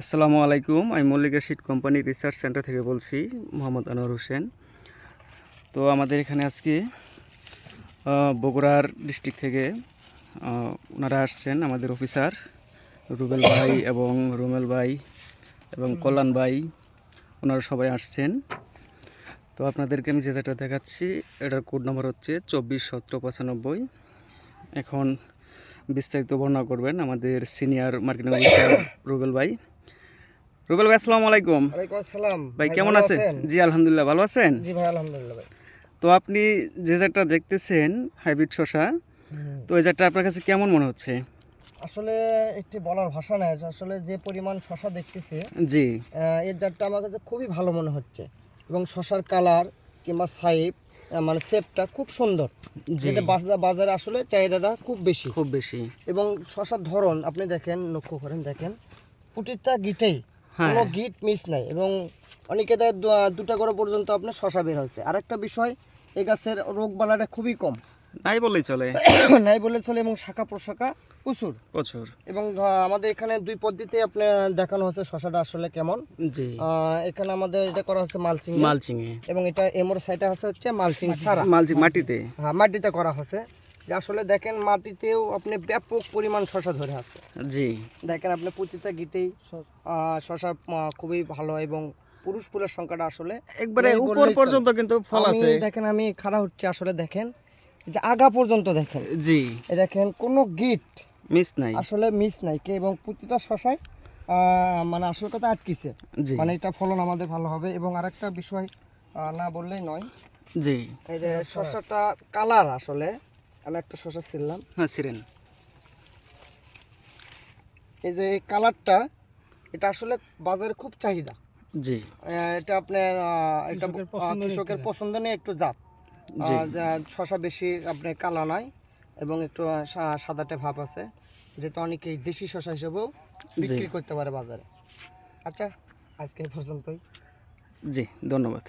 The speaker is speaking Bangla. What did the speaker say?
আসসালামু আলাইকুম। আমি Mallika seed company research centre থেকে বলছি, মোহাম্মদ আনোয়ার হোসেন। তো আমাদের এখানে আজকে বগুড়ার ডিস্ট্রিক্ট থেকে ওনারা আসছেন, আমাদের অফিসার রুবেল ভাই এবং রুমেল ভাই এবং কল্যাণ ভাই, ওনারা সবাই আসছেন। তো আপনাদেরকে আমি যেটা দেখাচ্ছি এটার কোড নাম্বার হচ্ছে 241795। এখন বিস্তারিত বর্ণনা করবেন আমাদের সিনিয়র মার্কেটিং অফিসার রুবেল ভাই। রুবেল ভাই, আসসালামু আলাইকুম। ওয়ালাইকুম আসসালাম ভাই, কেমন আছেন? জি আলহামদুলিল্লাহ, ভালো আছেন? জি ভাই, আলহামদুলিল্লাহ ভাই। তো আপনি যে জাতটা দেখতেছেন হাইব্রিড শসা, তো এই জাতটা আপনার কাছে কেমন মনে হচ্ছে? আসলে একটি বলার ভাষা নাই, আসলে যে পরিমাণ শসা দেখতেছি, জি, এর জাতটা আমার কাছে খুবই ভালো মনে হচ্ছে। এবং শসার কালার কিংবা সাইজ মানে শেপটা খুব সুন্দর, যেটা বাজারে আসলে চাহিদাটা খুব বেশি। এবং শসার ধরন আপনি দেখেন, লক্ষ্য করেন, দেখেন প্রতিটা গিটেই কোনো গিট মিস নাই। এবং অনেকে দেয় দুটা করে পর্যন্ত আপনার শসা বের হয়েছে। আরেকটা বিষয়, এই গাছের রোগ বালাটা খুবই কম, নাই বললেই চলে। নাই বলে চলে। এবং শাখা প্রশাখা প্রচুর প্রচুর। এবং আমাদের এখানে দুই পদ্ধতিতে আপনার দেখানো হচ্ছে শসাটা আসলে কেমন। জি, এখানে আমাদের এটা করা হচ্ছে মালচিং এ এবং এটা এমোর সাইডে হচ্ছে মালচিং ছাড়া, মাটিতে। হ্যাঁ, মাটিতে করা হচ্ছে। যে আসলে দেখেন মাটিতেও আপনি ব্যাপক পরিমাণ শসা ধরে আছে। জি, দেখেন আপনি প্রতিটা গিটেই শসা খুবই ভালো। এবং পুরুষ ফুলের সংখ্যাটা আসলে একবারে উপর পর্যন্ত কিন্তু ফল আছে। দেখেন আমি খাড়া হচ্ছে, আসলে দেখেন যে আগা পর্যন্ত দেখেন। জি, দেখেন কোনো গিট মিস নাই, আসলে মিস নাই কে। এবং প্রতিটা শসায় মানে আসল কথা আটকিছে, মানে এটা ফলন আমাদের ভালো হবে। এবং আরেকটা বিষয় না বললেই নয়, জি, এই যে শসাটা কালার, আসলে আমি একটা শসা ছিলাম, হ্যাঁ ছিলেন, এই যে কালারটা, এটা আসলে বাজারে খুব চাহিদা। জি, এটা আপনার এটা কৃষকের পছন্দ নিয়ে একটু জাত। শসা বেশি আপনার কালা নয় এবং একটু সাদাটে ভাব আছে, যেটা অনেকেই দেশি শসা হিসেবেও বিক্রি করতে পারে বাজারে। আচ্ছা, আজকে এই পর্যন্তই। জি, ধন্যবাদ।